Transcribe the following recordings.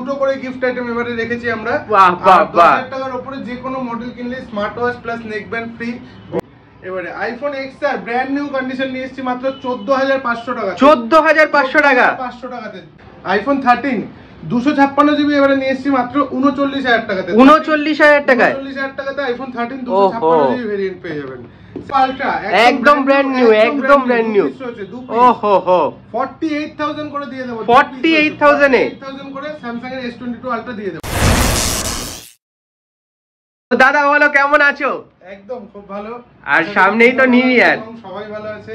দুটো করে gift item এবারে রেখেছি আমরা। বাহ বাহ বাহ, 10,000 টাকার উপরে যে কোনো মডেল কিনলে smart watch plus neck band free. এবারে iPhone XR brand new condition নিয়ে এসেছি মাত্র 14,500 টাকা। 14,500 টাকা। 500 টাকাতে। আইফোন 13 256 জিবি এবারে নিয়ে এসেছি মাত্র 39,000 টাকাতে। 39,000 টাকায়। 39,000 টাকাতে আইফোন 13 256 জিবি ভেরিয়েন্ট পেয়ে যাবেন। আলট্রা একদম ব্র্যান্ড নিউ, একদম ব্র্যান্ড নিউ। ওহো হো, 48,000 করে দিয়ে দেব। 48,000 এ 48,000 করে স্যামসাং এর S22 আলট্রা দিয়ে দেব। দাদা বলো কেমন আছো? একদম খুব ভালো। আর সামনেই তো নিউ ইয়ার, সবাই ভালো আছে।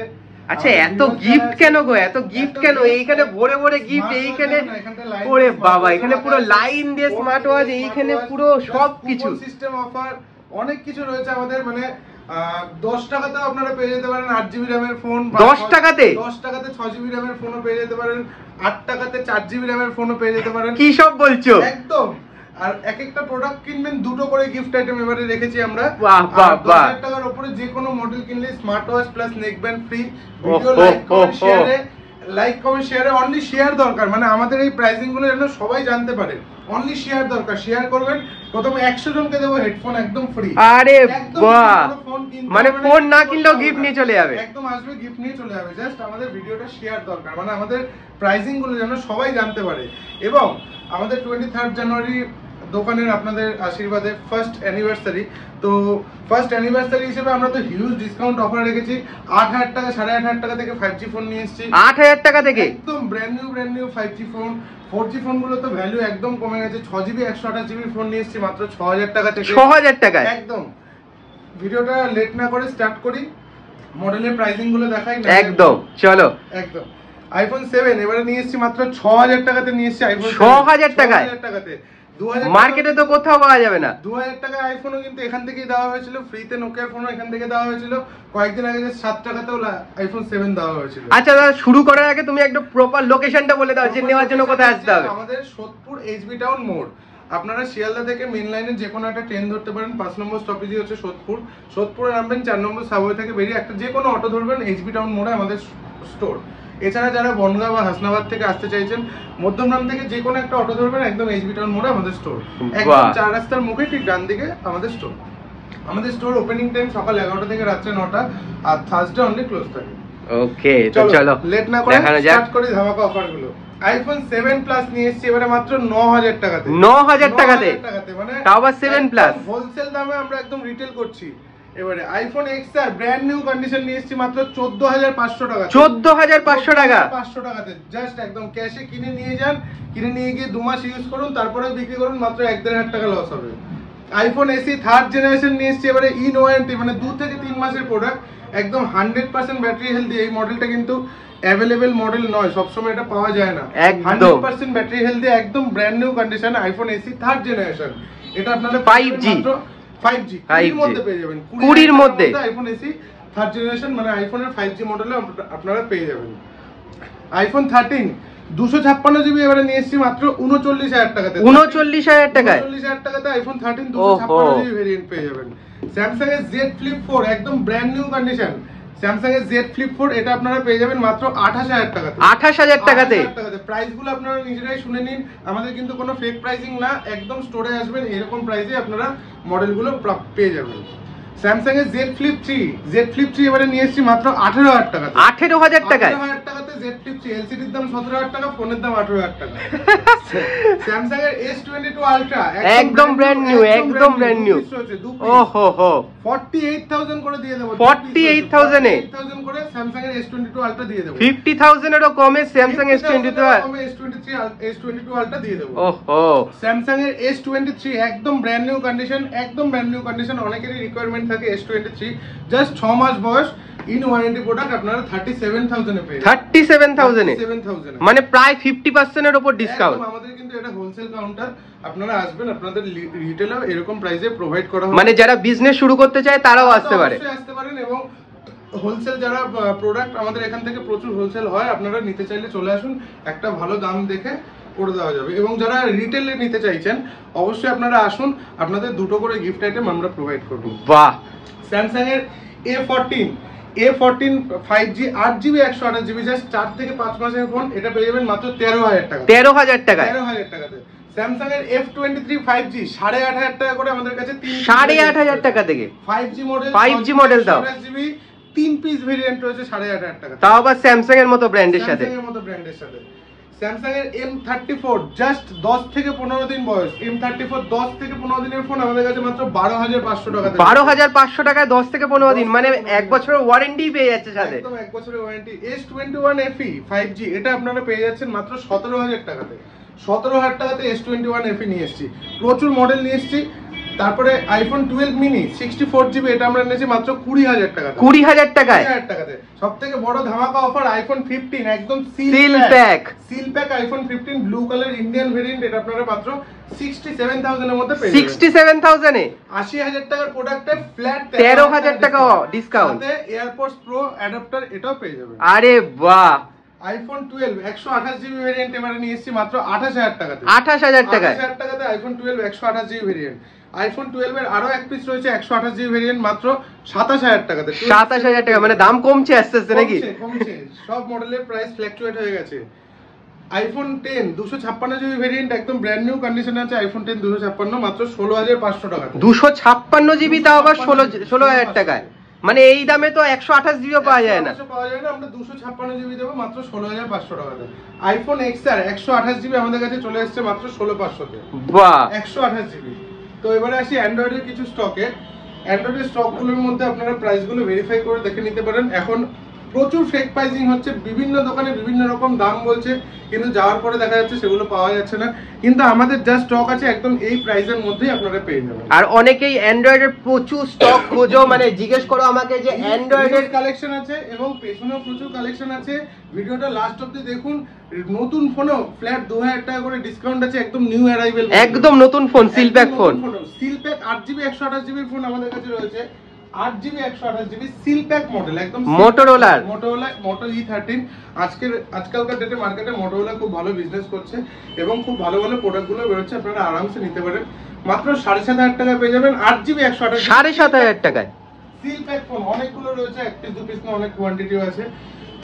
আচ্ছা এত গিফট কেন গো, এত গিফট কেন? এইখানে ভরে ভরে গিফট, এইখানে ওরে বাবা, এখানে পুরো লাইন দিয়ে স্মার্ট ওয়াচ, এইখানে পুরো সবকিছু সিস্টেম অফার অনেক কিছু রয়েছে আমাদের। মানে 10 টাকাতেও আপনারা পেয়ে যেতে পারেন 8 জিবি র্যামের ফোন। 10 টাকাতে 6 জিবি র্যামের ফোনও পেয়ে যেতে পারেন। 8 টাকাতে 4 জিবি র্যামের ফোনও পেয়ে যেতে পারেন। কি সব বলছো? একদম। আর এক একটা প্রোডাক্ট কিনবেন দুটো করে গিফট আইটেম এবারে রেখেছি আমরা। বাহ বাহ বাহ, 10,000 টাকার উপরে যে কোনো মডেল কিনলে smart watch plus neck band free. Video like comment শেয়ারে অনলি শেয়ার দরকার। মানে আমাদের এই প্রাইসিং গুলো যেন সবাই জানতে পারে, অনলি শেয়ার দরকার। শেয়ার করবেন, প্রথমে 100 জনকে দেবো হেডফোন একদম ফ্রি। আরে বাহ, মানে ফোন না কিনলেও গিফট নিয়ে চলে যাবে। একদম আসবে, গিফট নিয়ে চলে যাবে। জাস্ট আমাদের ভিডিওটা শেয়ার দরকার, মানে আমাদের প্রাইসিং গুলো যেন সবাই জানতে পারে। এবং আমাদের 23 জানুয়ারি দোকানের আপনাদের আশীর্বাদে ফার্স্ট অ্যানিভার্সারি, তো ফার্স্ট অ্যানিভার্সারি হিসেবে আমরা তো হিউজ ডিসকাউন্ট অফার রেখেছি। 8,000 টাকা 8,500 টাকা থেকে 5G ফোন নিয়ে এসেছি। 8,000 টাকা থেকে একদম brand new 5G phone. 4G phone গুলো তো ভ্যালু একদম কমে গেছে। 6 জিবি 128 জিবি ফোন নিয়ে এসেছি মাত্র 6,000 টাকা থেকে। 6,000 টাকায় একদম। ভিডিওটা লেট না করে স্টার্ট করি, মডেলের প্রাইসিং গুলো দেখাই না। একদম চলো। একদম। আইফোন 7 এবারে নিয়ে এসেছি মাত্র 6,000 টাকাতে নিয়ে এসেছি। আইফোন 6,000 টাকায়? 6,000 টাকাতে। মার্কেটে তো কোথাও পাওয়া যাবে না। 2,000 টাকা আইফোনও কিন্তু এখান থেকেই দেওয়া হয়েছিল, ফ্রিতে নোকিয়ার ফোনও এখান থেকে দেওয়া হয়েছিল। কয়েকদিন আগে 7 টাকাতেও আইফোন 7 দেওয়া হয়েছিল। আচ্ছা দাদা, শুরু করার আগে তুমি একদম প্রপার লোকেশনটা বলে দাও, যে নেওয়ার জন্য কোথায় আসতে হবে। আমাদের সোদপুর এইচবি টাউন মোড়। আপনারা শিয়ালদা থেকে মেন লাইনে যে কোনো একটা ট্রেন ধরতে পারেন। 5 নম্বর স্টপেজই হচ্ছে সোদপুর। সোদপুরে নামবেন, 4 নম্বর সাবওয়ে থেকে বেরিয়ে একটা যে কোনো অটো ধরবেন, এইচবি টাউন মোড়ে আমাদের স্টোর। এছাড়া যারা বনগাঁ বা হাসনাবাদ থেকে আসতে চাইছেন, মধ্যমগ্রাম থেকে যে কোনো একটা অটো ধরবেন, একদম এইচবি টাউন মোড়ে আমাদের স্টোর। একদম 4 রাস্তার মুখে ঠিক ডান দিকে আমাদের স্টোর। আমাদের স্টোর ওপেনিং টাইম সকাল 11টা থেকে রাত্রে 9টা, আর থার্সডে অনলি ক্লোজ থাকে। ওকে, তো চলো লেট না করে স্টার্ট করি ধামাকা অফার গুলো। আইফোন 7 প্লাস নিয়ে এসেছি এবারে মাত্র 9,000 টাকাতে। 9,000 টাকাতে, মানে তাও আবার 7 প্লাস। হোলসেল দামে আমরা একদম রিটেল করছি। এবারে iPhone XR brand new condition নিয়ে এসেছি মাত্র 14,500 টাকা। 14,500 টাকা। 500 টাকাতে জাস্ট একদম ক্যাশে কিনে নিয়ে যান, কিনে নিয়ে গিয়ে 2 মাস ইউজ করুন, তারপরে বিক্রি করুন, মাত্র 1,500 টাকা লস হবে। আইফোন এসি 3rd জেনারেশন নিয়ে এসেছি এবারে ইন ওয়ারেন্টি, মানে 2 থেকে 3 মাসের প্রোডাক্ট, একদম 100% ব্যাটারি হেলদি। এই মডেলটা কিন্তু অ্যাভেলেবেল মডেল নয়, সবসময় এটা পাওয়া যায় না। 100% ব্যাটারি হেলদি, একদম brand new condition iPhone AC 3rd generation. এটা আপনারা 5G 20 মধ্যে পেয়ে যাবেন। 20 মধ্যে আইফোন এসি 3rd জেনারেশন, মানে আইফোনের 5G মডেলে আপনারা পেয়ে যাবেন। আইফোন 13 256 জিবি এবারে নিয়ে এসেছি মাত্র 39,000 টাকাতে। 39,000 টাকায়। 39,000 টাকাতে আইফোন 13 256 জিবি ভেরিয়েন্ট পেয়ে যাবেন। স্যামসাং এর Z Flip 4 একদম ব্র্যান্ড নিউ কন্ডিশন। স্যামসাং এর Z Flip 4 এটা আপনারা পেয়ে যাবেন মাত্র 28,000 টাকাতে। 28,000 টাকাতে। প্রাইস গুলো আপনারা নিজেরাই শুনে নিন, আমাদের কিন্তু কোনো ফেক প্রাইসিং না, একদম স্টোরে আসবেন এরকম প্রাইসে আপনারা মডেল গুলো পেয়ে যাবেন। স্যামসাং এর Z Flip 3 এবারে নিয়ে এসেছি মাত্র 18,000 টাকাতে। 18,000 টাকায়। 18,000 টাকাতে Z Flip 3, এলসিডির দাম 17,000 টাকা, ফোনের দাম 18,000 টাকা। স্যামসাং এর S22 আলট্রা একদম ব্র্যান্ড নিউ, একদম ব্র্যান্ড নিউ। ওহো হো, 48,000 করে দিয়ে দেব। 48,000 এ 48,000 করে স্যামসাং এর S22 আলট্রা দিয়ে দেব। 50,000 এরও কমে স্যামসাং S22 S22 আলট্রা দিয়ে দেব। ওহো, স্যামসাং এর S23 একদম ব্র্যান্ড নিউ কন্ডিশন, একদম ব্র্যান্ড নিউ কন্ডিশন। অনেকেরই রিকোয়ারমেন্ট থাকে S23, জাস্ট 6 মাস বয়স, ইন ওয়ারেন্টি প্রোডাক্ট আপনারা 37,000 এ পেয়ে যাবেন। 37,000 এ, মানে প্রায় 50% এর উপর ডিসকাউন্ট। আমাদের কিন্তু এটা হোলসেল কাউন্টার, আপনারা আসবেন, আপনাদের রিটেলে এরকম প্রাইসে প্রোভাইড করা হবে। মানে যারা বিজনেস শুরু করতে চায় তারাও আসতে পারে। অবশ্যই আসতে পারেন, এবং হোলসেল যারা প্রোডাক্ট আমাদের এখান থেকে প্রচুর হোলসেল হয়, আপনারা নিতে চাইলে চলে আসুন, একটা ভালো দাম দেখে করে দেওয়া যাবে। এবং যারা রিটেলে নিতে চাইছেন অবশ্যই আপনারা আসুন, আপনাদের দুটো করে গিফট আইটেম আমরা প্রোভাইড করব। বাহ। স্যামসাং এর A14 5G 8GB 128GB just 4 থেকে 5 মাসের ফোন, এটা পেয়ে যাবেন মাত্র 13,000 টাকা। 13,000 টাকায়। 13,000 টাকাতে। স্যামসাং এর F23 5G 8,500 টাকা করে আমাদের কাছে 8,500 টাকা থেকে 5G মডেল 5G মডেল দাও 8GB 3 পিস ভেরিয়েন্ট রয়েছে 8,500 টাকা, তাও আবার স্যামসাং এর মতো ব্র্যান্ডের সাথে। স্যামসাং এর M34 জাস্ট 10 থেকে 15 দিন বয়স, M34 10 থেকে 15 দিনের ফোন আমাদের কাছে মাত্র 12,500 টাকা। 12,500 টাকায় 10 থেকে 15 দিন, মানে 1 বছরের ওয়ারেন্টি পেয়ে যাচ্ছে সাথে। একদম 1 বছরের ওয়ারেন্টি। S21 FE 5G এটা আপনারা পেয়ে যাচ্ছেন মাত্র 17,000 টাকাতে। 17,000 টাকাতে S21 FE নিয়ে এসেছি, প্রচুর মডেল নিয়ে এসেছি। তারপরে আইফোন 12 মিনি 64GB এটা আমরা নিয়েছি মাত্র 20,000 টাকাতে। 20,000 টাকায় 20,000 টাকাতে। সবথেকে বড় ধামাকা অফার আইফোন 15 একদম seal pack iPhone 15 blue colour Indian variant এটা আপনারা মাত্র 67,000 এর মধ্যে পেয়ে যাবেন। 67,000 এ 80,000 টাকার প্রোডাক্টে ফ্ল্যাট 13,000 টাকা ডিসকাউন্ট, সাথে এয়ারপডস প্রো অ্যাডাপ্টার এটাও পেয়ে যাবেন। আরে বাহ। আইফোন 12 128GB ভেরিয়েন্ট এবারে নিয়ে এসেছি মাত্র 28,000 টাকাতে। 28,000 টাকায় 28,000 টাকাতে আইফোন 12 128GB ভেরিয়েন্ট। আইফোন 12 এর আরো এক পিস রয়েছে 128GB ভেরিয়েন্ট মাত্র 27,000 টাকাতে। 27,000 টাকা, মানে দাম কমছে আস্তে আস্তে নাকি? কমছে, সব মডেলের প্রাইস ফ্ল্যাকচুয়েট হয়ে গেছে। আইফোন 10 256GB ভেরিয়েন্ট একদম ব্র্যান্ড নিউ কন্ডিশনে আছে। আইফোন 10 256 মাত্র 16,500 টাকাতে। 256GB তাও আবার 16,000 টাকায়, মানে এই দামে তো 128GB পাওয়া যায় না। আমরা 256GB দেবো মাত্র 16,500 টাকাতে। আইফোন XR 128GB আমাদের কাছে চলে এসেছে মাত্র 16,500 তে। বাহ, 128GB। তো এবারে আসি অ্যান্ড্রয়েডের কিছু স্টকে। অ্যান্ড্রয়েডের স্টকগুলোর মধ্যে আপনারা প্রাইসগুলো ভেরিফাই করে দেখে নিতে পারেন। এখন প্রচুর ফেক প্রাইসিং হচ্ছে, বিভিন্ন দোকানে বিভিন্ন রকম দাম বলছে, কিন্তু যাওয়ার পরে দেখা যাচ্ছে সেগুলো পাওয়া যাচ্ছে না। কিন্তু আমাদের যা স্টক আছে একদম এই প্রাইসের মধ্যেই আপনারা পেয়ে যাবেন। আর অনেকেই অ্যান্ড্রয়েডের প্রচুর স্টক খোঁজো, মানে জিজ্ঞেস করো আমাকে যে অ্যান্ড্রয়েডের কালেকশন আছে এবং পেছনেও প্রচুর কালেকশন আছে। ভিডিওটা লাস্ট অবধি দেখুন। নতুন ফোনও ফ্ল্যাট 2,000 টাকা করে ডিসকাউন্ট আছে, একদম নিউ অ্যারাইভেল, একদম নতুন phone, seal pack phone. Seal pack 8GB 128GB phone আমাদের কাছে রয়েছে। 8GB 128GB seal pack model একদম মোটোরোলা মোটো E13। আজকালকার ডেটে মার্কেটে মোটোরোলা খুব ভালো বিজনেস করছে এবং খুব ভালো ভালো প্রোডাক্টগুলো বেরোচ্ছে, আপনারা আরামসে নিতে পারেন। মাত্র 7,500 টাকায় পেয়ে যাবেন 8GB 128GB 7,500 টাকায় সিল প্যাক ফোন। অনেকগুলো রয়েছে, এক পিস দু পিস না, অনেক কোয়ান্টিটিও আছে।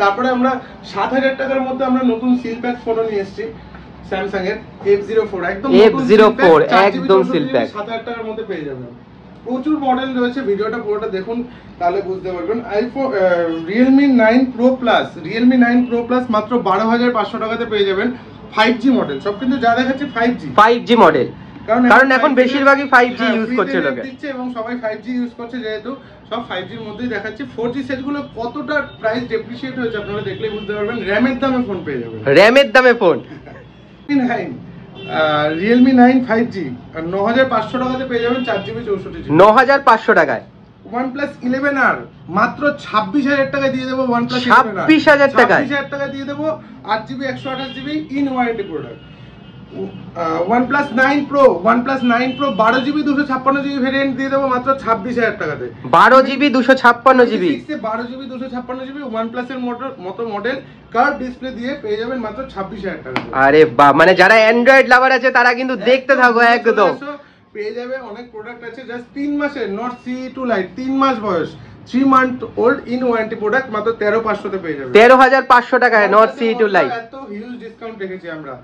তারপরে আমরা 7,000 টাকার মধ্যে আমরা নতুন সিল প্যাক ফোনও নিয়ে এসেছি স্যামসাং এর F04 একদম F04 একদম সিল প্যাক 7,000 টাকার মধ্যে পেয়ে যাবেন। প্রচুর মডেল রয়েছে, ভিডিওটা পুরোটা দেখুন তাহলে বুঝতে পারবেন। IPhone Realme 9 Pro Plus Realme 9 Pro Plus মাত্র 12,500 টাকাতে পেয়ে যাবেন। 5G মডেল, সব কিন্তু যা দেখাচ্ছে 5G মডেল, কারণ এখন বেশিরভাগই 5G ইউজ করছে লোকে এবং সবাই 5G ইউজ করছে, যেহেতু সব 5G এর মধ্যেই দেখাচ্ছে। 4G সেটগুলো কতটা প্রাইস ডেপ্রিসিয়েট হয়েছে আপনারা দেখলেই বুঝতে পারবেন। র‍্যামের দামে ফোন পেয়ে যাবেন, র‍্যামের দামে ফোন। Realme 9 5G 9,500 টাকাতে পেয়ে যাবেন 4GB 64GB। 9,500 টাকায় OnePlus 11R মাত্র 26,000 টাকা দিয়ে দেবো। OnePlus 26,000 টাকায় 26,000 টাকা দিয়ে দেবো 8GB 128GB in warranty product. OnePlus 9 Pro 12GB 256GB variant দিয়ে দেবো মাত্র 26,000 টাকাতে। 12GB 256GB 12GB 256GB OnePlus এর মতো মডেল কার্ভ ডিসপ্লে দিয়ে পেয়ে যাবেন মাত্র 26,000 টাকাতে। আরে বাহ, মানে যারা অ্যান্ড্রয়েড লাভার আছে তারা কিন্তু দেখতে থাকো একদম। পেয়ে যাবে অনেক প্রোডাক্ট আছে, জাস্ট 3 মাসের নট CE2 লাইট 3 মাস বয়স 3 month old in warranty product মাত্র 13,500 তে পেয়ে যাবে। 13,500 টাকায় নট CE2 লাইট। এত হিউজ ডিসকাউন্ট রেখেছি আমরা।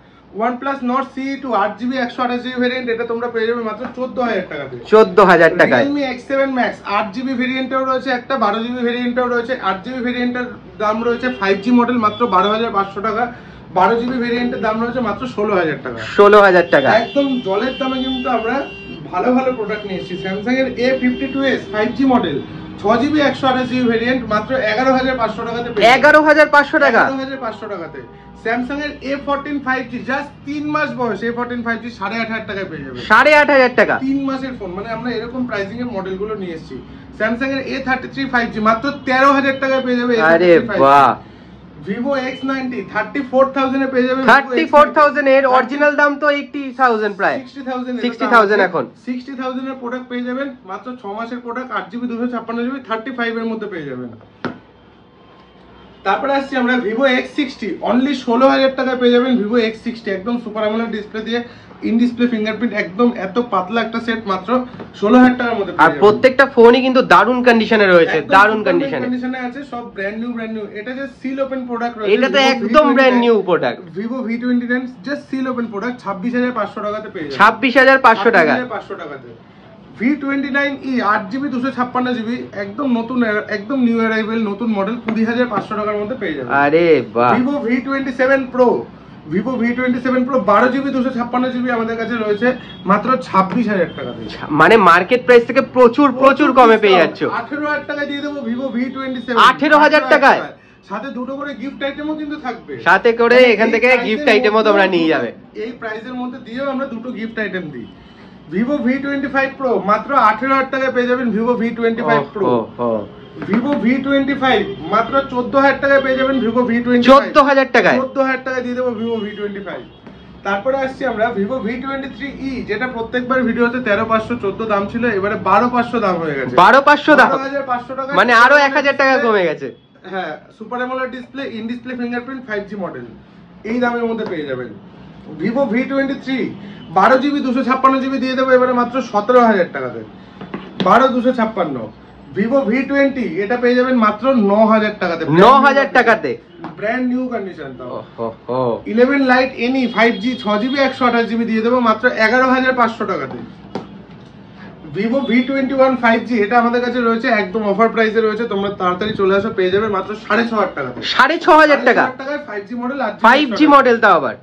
OnePlus Nord CE2 8GB 128GB variant এটা তোমরা পেয়ে যাবে মাত্র 14,000 টাকাতে। 14,000 টাকায়। Realme X7 Max 8GB ভেরিয়েন্টও রয়েছে, একটা 12GB ভেরিয়েন্টও রয়েছে। 8GB ভেরিয়েন্টের দাম রয়েছে 5G মডেল মাত্র 12,500 টাকা। 12GB ভেরিয়েন্টের দাম রয়েছে মাত্র 16,000 টাকা। 16,000 টাকা একদম জলের দামে কিন্তু আমরা ভালো ভালো প্রোডাক্ট নিয়ে এসেছি। Samsung এর A52s 5G model 6GB 128GB variant মাত্র 11,500 টাকাতে পেয়ে যাবেন। 11,500 টাকা। 11,500 টাকাতে। স্যামসাং এর A14 5G জাস্ট 3 মাস বয়স A14 5G 8,500 টাকায় পেয়ে যাবেন। 8,500 টাকা 3 মাসের ফোন, মানে আমরা এরকম প্রাইসিং এর মডেলগুলো নিয়ে এসেছি। স্যামসাং এর A33 5G মাত্র 13,000 টাকায় পেয়ে যাবে। আরে বাহ। Vivo X90 34,000 এ পেয়ে যাবে। 34,000 এর অরিজিনাল দাম তো 80,000 প্রায় 60,000 এখন। 60,000 এর প্রোডাক্ট পেয়ে যাবেন মাত্র 6 মাসের প্রোডাক্ট 8GB 256GB 35 এর মধ্যে পেয়ে যাবেন। তারপরে আসছি আমরা ভিভো X60 অনলি 16,000 টাকায় পেয়ে যাবেন ভিভো X60 একদম সুপার অ্যামোলেড ডিসপ্লে দিয়ে ইন ডিসপ্লে ফিঙ্গারপ্রিন্ট একদম এত পাতলা একটা সেট মাত্র 16,000 টাকার মধ্যে আর প্রত্যেকটা ফোনই কিন্তু দারুণ কন্ডিশনে রয়েছে, দারুণ কন্ডিশনে আছে, সব ব্র্যান্ড নিউ এটা যে সিল ওপেন প্রোডাক্ট রয়েছে, এটা তো একদম brand new product Vivo V29 just seal open product 26,500 টাকাতে পেয়ে যাবেন, 26,500 টাকা, 26,500 টাকাতে V29e 8GB 256GB একদম নতুন একদম নিউ অ্যারাইভেল নতুন মডেল 20,500 টাকার মধ্যে পেয়ে যাবেন। আরে বাহ, Vivo V27 Pro 12GB 256GB আমাদের কাছে রয়েছে মাত্র 26,000 টাকাতে, মানে মার্কেট প্রাইস থেকে প্রচুর কমে পেয়ে যাচ্ছ। 18,000 টাকা দিয়ে দেবো ভিভো V27, 18,000 টাকায় সাথে দুটো করে গিফট আইটেমও কিন্তু থাকবে, সাথে করে এখান থেকে গিফট আইটেমও তোমরা নিয়ে যাবে। এই প্রাইসের মধ্যে দিয়েও আমরা দুটো গিফট আইটেম দিই। ভিভো V25 Pro মাত্র 18,000 টাকায় পেয়ে যাবেন Vivo V25 Pro, Vivo V25 মাত্র 14,000 টাকায় পেয়ে যাবেন ভিভো V25, 14,000 টাকায় 14,000 টাকায় দিয়ে দেবো ভিভো V25। তারপরে আসছি আমরা ভিভো V23e যেটা প্রত্যেকবার ভিডিওতে 13,500 14 দাম ছিল, এবারে 12,500 দাম হয়ে গেছে, 12,500 দাম, 12,500 টাকা, মানে আরো 1,000 টাকা কমে গেছে। হ্যাঁ, super AMOLED display in display fingerprint 5G model এই দামের মধ্যে পেয়ে যাবেন। ভিভো V23 12GB 256GB দিয়ে দেবো এবারে মাত্র 17,000 টাকাতে, 12,256। ভিভো V20 এটা পেয়ে যাবেন মাত্র 9,000 টাকাতে, 9,000 টাকাতে ব্র্যান্ড নিউ কন্ডিশন তাও। 11 light NE 5G 6GB 128GB দিয়ে দেবো মাত্র 11,500 টাকাতে। ভিভো V21 5G এটা আমাদের কাছে রয়েছে একদম অফার প্রাইসে রয়েছে, তোমরা তাড়াতাড়ি চলে আসো, পেয়ে যাবে মাত্র 6,500 টাকাতে, 6,500 টাকা টাকায় 5G মডেল, 5G মডেল তাও আবার।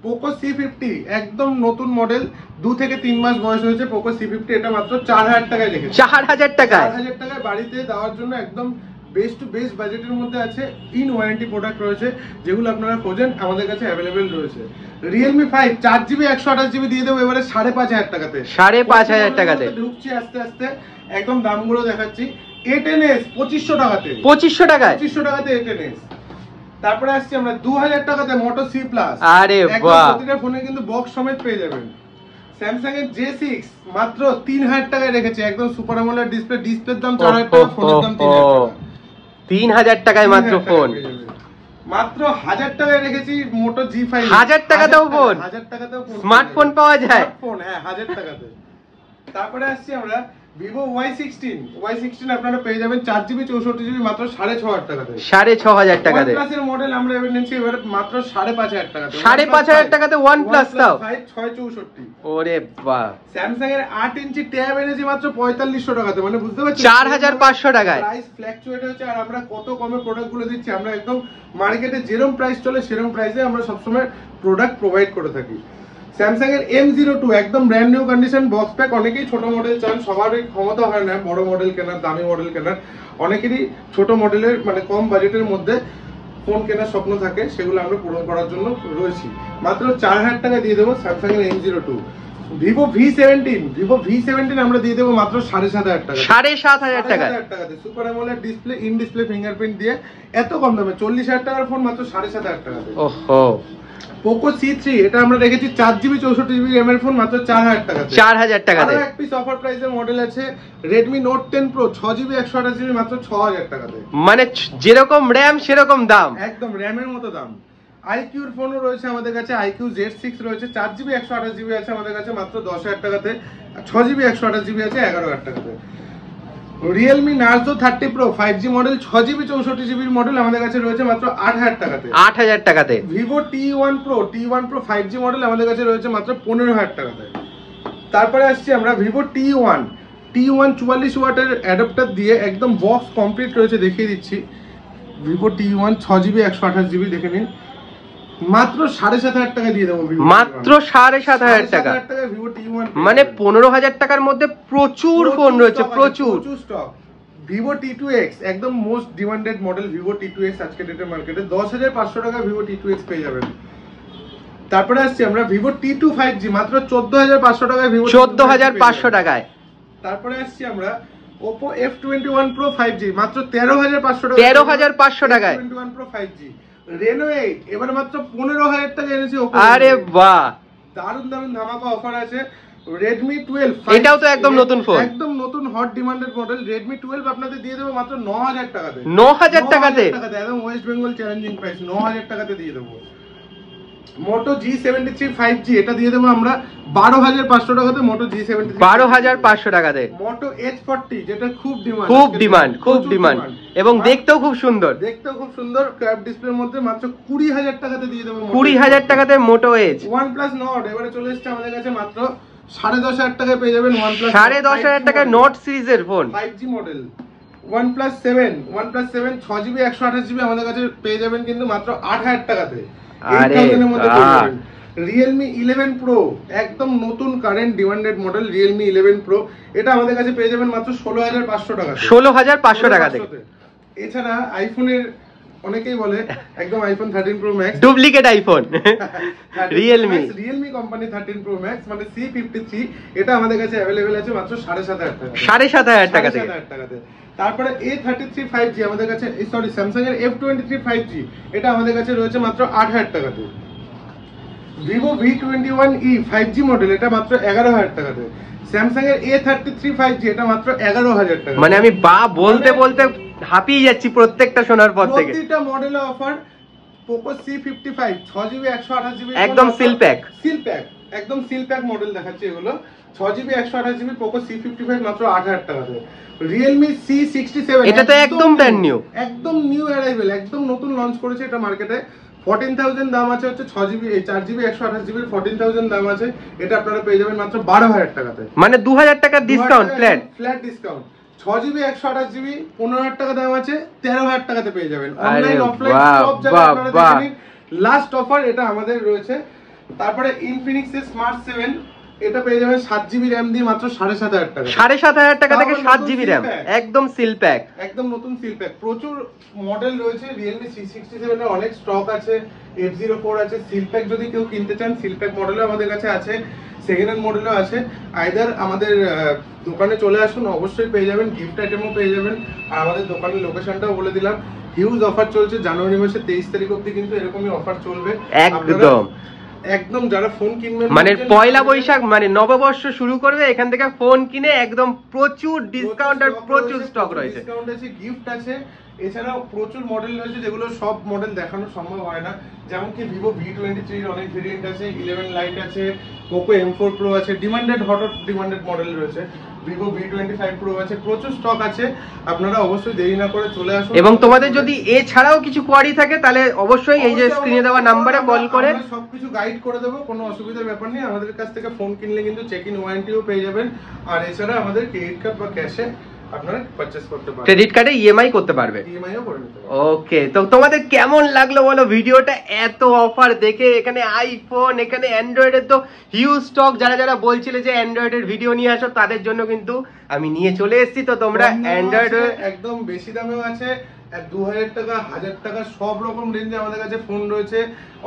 পোকো C50 একদম নতুন মডেল, 2 থেকে 3 মাস বয়স হয়েছে পোকো C50, এটা মাত্র 4,000 টাকায় রেখেছে, 4,000 টাকায়, 4,000 টাকায় বাড়িতে দেওয়ার জন্য একদম বেস্ট টু বেস্ট বাজেটের মধ্যে আছে, ইন ওয়ারেন্টি প্রোডাক্ট রয়েছে যেগুলো আপনারা খোঁজেন আমাদের কাছে অ্যাভেলেবেল রয়েছে। Realme 5 4GB 128GB দিয়ে দেবো এবারে 5,500 টাকাতে, 5,500 টাকাতে ঢুকছি আস্তে আস্তে, একদম দামগুলো দেখাচ্ছি। A10s 2,500 টাকাতে, 2,500 টাকায়, 2,500 টাকাতে A10s। তারপরে আসছি আমরা 2,000 টাকাতে মোটো C+, আরে বাহ, প্রতিটা ফোনে কিন্তু বক্স সমেত পেয়ে যাবেন। স্যামসাং এর J6 মাত্র 3,000 টাকায় রেখেছে, একদম সুপার অ্যামোলেড ডিসপ্লে, ডিসপ্লের দাম 4,000 টাকা, ফোনের দাম 3,000 টাকা, 3,000 টাকায় মাত্র ফোন, মাত্র 1,000 টাকায় রেখেছি মোটো G5, 1,000 টাকাতেও ফোন, 1,000 টাকাতেও স্মার্টফোন পাওয়া যায়, ফোন, হ্যাঁ 1,000 টাকাতে। তারপরে আসছি আমরা ভিভো Y16 আপনারা পেয়ে যাবেন 4GB 64GB মাত্র 6,500 টাকাতে, 6,500 টাকাতে। OnePlus এর মডেল আমরা এবার নিচ্ছি এবারে মাত্র 5,500 টাকাতে, 5,500 টাকাতে OnePlus তাও, 664। ওরে বাহ, স্যামসাং এর 8 ইঞ্চি ট্যাব এনেছি মাত্র 4,500 টাকাতে, মানে বুঝতে পারছেন 4,500 টাকায় প্রাইস ফ্ল্যাকচুয়েট হচ্ছে, আর আমরা কত কমে প্রোডাক্ট গুলো দিচ্ছি, আমরা একদম মার্কেটে যেরকম প্রাইস চলে সেরকম প্রাইসে আমরা সবসময় প্রোডাক্ট প্রোভাইড করে থাকি। স্যামসাং এর M02 একদম brand new condition box pack, অনেকেই ছোট মডেল চান, সবারই ক্ষমতা হয় না বড় মডেল কেনার, দামি মডেল কেনার, অনেকেরই ছোট মডেলের মানে কম বাজেটের মধ্যে ফোন কেনার স্বপ্ন থাকে, সেগুলো আমরা পূরণ করার জন্য রয়েছি। মাত্র 4,000 টাকা দিয়ে দেবো স্যামসাং এর M02। ভিভো V17 আমরা দিয়ে দেবো মাত্র 7,500 টাকা, 7,500 টাকা, টাকাতে super AMOLED display in display fingerprint দিয়ে, এত কম দামে 40,000 টাকার ফোন মাত্র 7,500 টাকাতে। ওহো, পোকো C3 এটা আমরা রেখেছি 4GB 64GB RAM এর ফোন মাত্র 4,000 টাকাতে, 4,000 টাকাতে। আর এক পিস অফার প্রাইসের মডেল আছে Redmi Note 10 Pro 6GB 128GB মাত্র 6,000 টাকাতে, মানে যেরকম RAM সেরকম দাম, একদম র্যামের মতো দাম। IQ এর ফোনও রয়েছে আমাদের কাছে, IQ Z6 রয়েছে 4GB 128GB আছে আমাদের কাছে মাত্র 10,000 টাকাতে, 6GB 128GB আছে 11,000 টাকাতে। Realme Narzo 30 Pro 5G model 6GB 64GB model আমাদের কাছে রয়েছে মাত্র 8,000 টাকাতে, 8,000 টাকাতে। Vivo T1 Pro 5G model আমাদের কাছে রয়েছে মাত্র 15,000 টাকাতে। তারপরে আসছি আমরা Vivo T1 44 ওয়াটের অ্যাডাপ্টার দিয়ে একদম বক্স কমপ্লিট রয়েছে, দেখিয়ে দিচ্ছি। Vivo T1 6GB 128GB দেখে নিন, মাত্র 7,500 টাকা দিয়ে দেবো, মাত্র 7,500 টাকা, Vivo T1 মানে 15,000 টাকার মধ্যে প্রচুর ফোন রয়েছে, প্রচুর স্টক। Vivo T2X একদম most demanded model, Vivo T2X আজকে ডেটে মার্কেটে 10,500 টাকা Vivo T2X পেয়ে যাবেন। তারপরে আসছি আমরা Vivo T2 5G মাত্র 14,500 টাকায়, Vivo 14,500 টাকায়। তারপরে আসছি আমরা Oppo F21 Pro 5G মাত্র 13,500 টাকা, 13,500 টাকায় F21 Pro 5G। Reno 8 এবারে মাত্র 15,000 টাকা এনেছি Oppo, আরে বাহ, দারুণ দারুণ ধামাকা অফার আছে। Redmi 12 এটাও তো একদম নতুন ফোন, একদম নতুন হট ডিমান্ডেড মডেল Redmi 12 আপনাদের দিয়ে দেবো মাত্র 9000 টাকাতে। 9000 টাকাতে একদম ওয়েস্ট বেঙ্গল চ্যালেঞ্জিং প্রাইস, 9000 টাকাতে দিয়ে দেবো। Moto G73 5G এটা দিয়ে দেবো আমরা 12500 টাকাতে। Moto G73 12500 টাকাতে। Moto H40 যেটা খুব ডিমান্ড এবং দেখতেও খুব সুন্দর, কার্ভ ডিসপ্লের মধ্যে মাত্র 20000 টাকাতে দিয়ে দেবো। 20000 টাকাতে Moto Edge। OnePlus Nord এবারে চলে এসেছে আমাদের কাছে, মাত্র 10500 টাকায় পেয়ে যাবেন OnePlus 10500 টাকায় Nord সিরিজের phone, 5G model. OnePlus 7 6GB 128GB আমাদের কাছে পেয়ে যাবেন কিন্তু মাত্র 8000 টাকাতে। আরে Realme 11 Pro একদম নতুন current demanded model Realme 11 Pro, এটা আমাদের কাছে পেয়ে যাবেন মাত্র 16500 টাকাতে। 16500 টাকাতে। এছাড়া আইফোনের অনেকেই বলে একদম iPhone 13 Pro Max duplicate iPhone, Realme company 13 Pro Max মানে C53, এটা আমাদের কাছে अवेलेबल আছে মাত্র 7500 টাকা, 7500 টাকা থেকে। তারপরে A33 5G আমাদের কাছে, সরি Samsung এর F23 5G এটা আমাদের কাছে রয়েছে মাত্র 8000 টাকাতে। Vivo V21e 5G মডেল এটা মাত্র 11000 টাকাতে। Samsung এর A33 5G এটা মাত্র 11000 টাকা। মানে আমি বলতে হাঁপিয়ে যাচ্ছি প্রত্যেকটা শোনার পর থেকে। প্রতিটা মডেলে offer. Poco C55 6GB 128GB একদম সিল প্যাক, একদম সিল প্যাক মডেল দেখাচ্ছি এগুলো। 6GB 128GB Poco C55 মাত্র 8000 টাকাতে। Realme C67 এটা তো একদম ব্র্যান্ড নিউ, একদম নিউ অ্যারাইভেল, একদম নতুন লঞ্চ করেছে এটা মার্কেটে। 14000 দাম আছে, হচ্ছে 6GB 4GB 128GB 14000 দাম আছে, এটা আপনারা পেয়ে যাবেন মাত্র 12000 টাকাতে। মানে 2000 টাকার discount, flat discount. 6GB 128GB 15000 টাকা দাম আছে, 13000 টাকাতে পেয়ে যাবেন। অনলাইন অফলাইন সব জায়গায় আপনারা দেখে নিন। লাস্ট অফার এটা আমাদের রয়েছে। তারপরে Infinix Smart 7 এটা পেয়ে যাবেন 7GB RAM দিয়ে মাত্র 7500 টাকা। 7500 টাকা থেকে 7GB RAM, একদম সিল প্যাক, একদম নতুন সিল প্যাক। প্রচুর মডেল রয়েছে Realme C67 এর, অনেক স্টক আছে। F04 আছে। সিল প্যাক যদি কেউ কিনতে চান সিল প্যাক মডেলও আমাদের কাছে আছে, সেকেন্ড হ্যান্ড মডেলও আছে। আইদার আমাদের দোকানে চলে আসুন, অবশ্যই পেয়ে যাবেন, গিফট আইটেমও পেয়ে যাবেন। আর আমাদের দোকানের লোকেশনটাও বলে দিলাম। হিউজ অফার চলছে জানুয়ারি মাসের 23 তারিখ অবধি, কিন্তু এরকমই অফার চলবে একদম। যারা ফোন কিনবেন মানে পয়লা বৈশাখ মানে নববর্ষ শুরু করবে, এখান থেকে ফোন কিনে একদম প্রচুর ডিসকাউন্ট আর প্রচুর স্টক রয়েছে, ডিসকাউন্ট আছে, গিফট আছে। এছাড়াও প্রচুর মডেল রয়েছে যেগুলো সব মডেল দেখানো সম্ভব হয় না। যেমন কি Vivo V23 এর অনেক ভেরিয়েন্ট আছে, 11 Lite আছে, Poco M4 Pro আছে, ডিমান্ডেড মডেল রয়েছে। Vivo V25 Pro আছে, প্রচুর স্টক আছে। আপনারা অবশ্যই দেরি না করে চলে আসুন। এবং তোমাদের যদি এছাড়াও কিছু কোয়ারি থাকে তাহলে অবশ্যই এই যে স্ক্রিনে দেওয়া নম্বরে কল করে সবকিছু গাইড করে দেবো, কোনো অসুবিধার ব্যাপার নেই। আমাদের কাছ থেকে ফোন কিনলে কিন্তু চেক ইন ওয়ারেন্টিও পেয়ে যাবেন। আর এছাড়া আমাদের ক্রেডিট কার্ড বা ক্যাশে আপনারা পারচেজ করতে পারবেন, ক্রেডিট কার্ডে ইএমআই করতে পারবে, ইএমআইও করে নিতে পারবেন। ওকে, তো তোমাদের কেমন লাগলো বলো ভিডিওটা? এত অফার দেখে, এখানে আইফোন, এখানে অ্যান্ড্রয়েডের তো হিউজ স্টক। যারা বলছিলে যে অ্যান্ড্রয়েডের ভিডিও নিয়ে আসো, তাদের জন্য কিন্তু আমি নিয়ে চলে এসেছি। তো তোমরা অ্যান্ড্রয়েড একদম বেশি দামেও আছে, 2000 টাকা 1000 টাকা সব রকম রেঞ্জে আমাদের কাছে ফোন রয়েছে।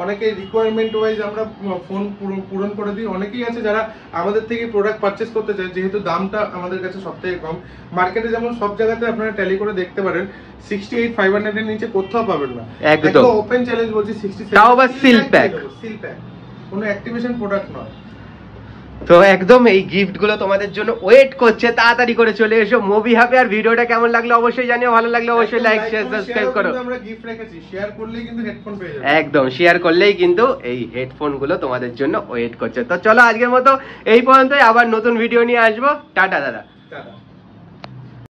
অনেকে রিকোয়ারমেন্ট ওয়াইজ আমরা ফোন পূরণ করে দিই। অনেকেই আছে যারা আমাদের থেকে প্রোডাক্ট পারচেস করতে চায়, যেহেতু দামটা আমাদের কাছে সবথেকে কম। মার্কেটে যেমন সব জায়গাতে আপনারা ট্যালি করে দেখতে পারেন 68500 এর নিচে কোথাও পাবেন না। একদম ওপেন চ্যালেঞ্জ বলছি, 67 তাও আবার সিল প্যাক, কোনো অ্যাক্টিভেশন প্রোডাক্ট নয়। তো একদম এই গিফট গুলো তোমাদের জন্য ওয়েট করছে, তাড়াতাড়ি করে চলে এসো মুভি হাবে। আর ভিডিওটা কেমন লাগলো অবশ্যই জানিও, ভালো লাগলে অবশ্যই লাইক শেয়ার সাবস্ক্রাইব করো। আমরা গিফট রেখেছি, শেয়ার করলেই কিন্তু হেডফোন পেয়ে যাবে, একদম শেয়ার করলেই কিন্তু এই হেডফোন গুলো তোমাদের জন্য ওয়েট করছে। তো চলো আজকের মতো এই পর্যন্তই, আবার নতুন ভিডিও নিয়ে আসবো। টাটা দাদা। টাটা।